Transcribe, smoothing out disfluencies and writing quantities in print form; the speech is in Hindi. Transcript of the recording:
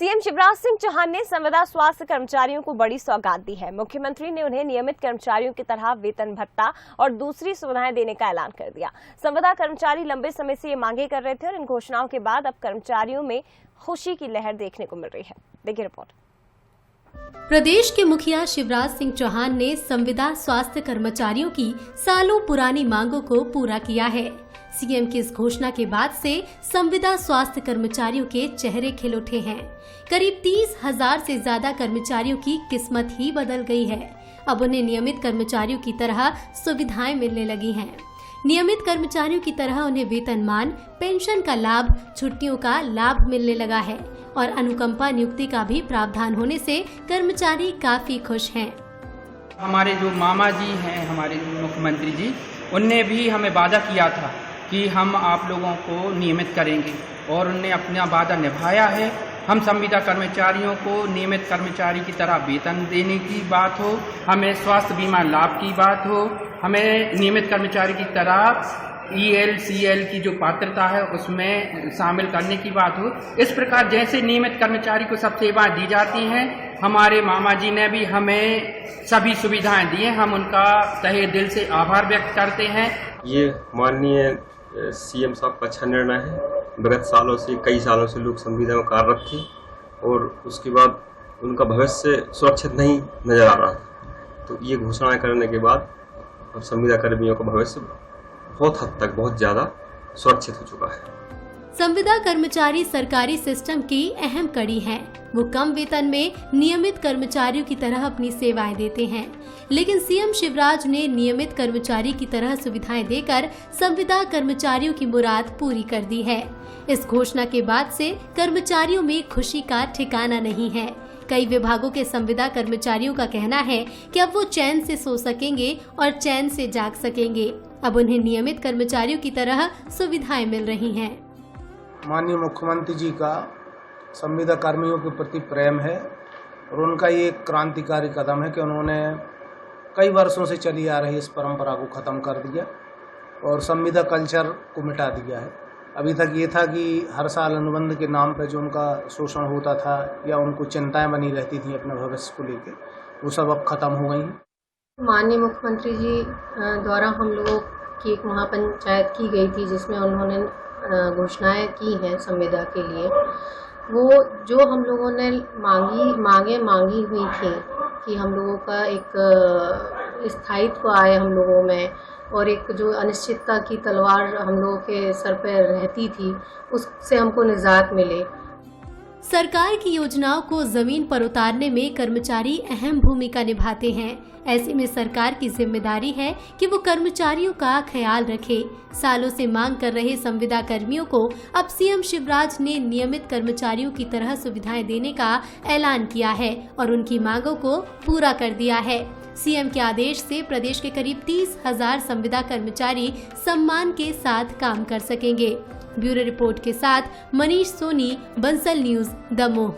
सीएम शिवराज सिंह चौहान ने संविदा स्वास्थ्य कर्मचारियों को बड़ी सौगात दी है। मुख्यमंत्री ने उन्हें नियमित कर्मचारियों की तरह वेतन भत्ता और दूसरी सुविधाएं देने का ऐलान कर दिया। संविदा कर्मचारी लंबे समय से ये मांगे कर रहे थे और इन घोषणाओं के बाद अब कर्मचारियों में खुशी की लहर देखने को मिल रही है। देखिए रिपोर्ट। प्रदेश के मुखिया शिवराज सिंह चौहान ने संविदा स्वास्थ्य कर्मचारियों की सालों पुरानी मांगों को पूरा किया है। सीएम की इस घोषणा के बाद से संविदा स्वास्थ्य कर्मचारियों के चेहरे खिल उठे हैं। करीब 30,000 से ज्यादा कर्मचारियों की किस्मत ही बदल गई है। अब उन्हें नियमित कर्मचारियों की तरह सुविधाएं मिलने लगी हैं। नियमित कर्मचारियों की तरह उन्हें वेतनमान, पेंशन का लाभ, छुट्टियों का लाभ मिलने लगा है और अनुकंपा नियुक्ति का भी प्रावधान होने से कर्मचारी काफी खुश हैं। हमारे जो मामा जी हैं, हमारे मुख्यमंत्री जी, उनने भी हमें वादा किया था कि हम आप लोगों को नियमित करेंगे और उनने अपना वादा निभाया है। हम संविदा कर्मचारियों को नियमित कर्मचारी की तरह वेतन देने की बात हो, हमें स्वास्थ्य बीमा लाभ की बात हो, हमें नियमित कर्मचारी की तरह EL-CL की जो पात्रता है उसमें शामिल करने की बात हो। इस प्रकार जैसे नियमित कर्मचारी को सब सेवाएं दी जाती हैं, हमारे मामा जी ने भी हमें सभी सुविधाएं दी हैं। हम उनका तहे दिल से आभार व्यक्त करते हैं। ये माननीय सीएम साहब का अच्छा निर्णय है। विगत सालों से, कई सालों से लोग संविदा में कार्यरत थे और उसके बाद उनका भविष्य सुरक्षित नहीं नजर आ रहा था। तो ये घोषणाएं करने के बाद अब संविदा कर्मियों का भविष्य बहुत हद तक, बहुत ज्यादा सुरक्षित हो चुका है। संविदा कर्मचारी सरकारी सिस्टम की अहम कड़ी हैं। वो कम वेतन में नियमित कर्मचारियों की तरह अपनी सेवाएं देते हैं, लेकिन सीएम शिवराज ने नियमित कर्मचारी की तरह सुविधाएं देकर संविदा कर्मचारियों की मुराद पूरी कर दी है। इस घोषणा के बाद से कर्मचारियों में खुशी का ठिकाना नहीं है। कई विभागों के संविदा कर्मचारियों का कहना है कि अब वो चैन से सो सकेंगे और चैन से जाग सकेंगे। अब उन्हें नियमित कर्मचारियों की तरह सुविधाएं मिल रही हैं। माननीय मुख्यमंत्री जी का संविदा कर्मियों के प्रति प्रेम है और उनका ये क्रांतिकारी कदम है कि उन्होंने कई वर्षों से चली आ रही इस परंपरा को ख़त्म कर दिया और संविदा कल्चर को मिटा दिया है। अभी तक ये था कि हर साल अनुबंध के नाम पर जो उनका शोषण होता था या उनको चिंताएं बनी रहती थी अपने भविष्य को लेकर, वो सब अब खत्म हो गई। माननीय मुख्यमंत्री जी द्वारा हम लोगों की एक महापंचायत की गई थी जिसमें उन्होंने घोषणाएं की हैं संविदा के लिए। वो जो हम लोगों ने मांगी हुई थी कि हम लोगों का एक स्थायित्व आए हम लोगों में और एक जो अनिश्चितता की तलवार हम लोगों के सर पर रहती थी, उससे हमको निजात मिले। सरकार की योजनाओं को जमीन पर उतारने में कर्मचारी अहम भूमिका निभाते हैं। ऐसे में सरकार की जिम्मेदारी है कि वो कर्मचारियों का ख्याल रखे। सालों से मांग कर रहे संविदा कर्मियों को अब सीएम शिवराज ने नियमित कर्मचारियों की तरह सुविधाएं देने का ऐलान किया है और उनकी मांगों को पूरा कर दिया है। सीएम के आदेश से प्रदेश के करीब 30,000 संविदा कर्मचारी सम्मान के साथ काम कर सकेंगे। ब्यूरो रिपोर्ट के साथ मनीष सोनी, बंसल न्यूज, दमोह।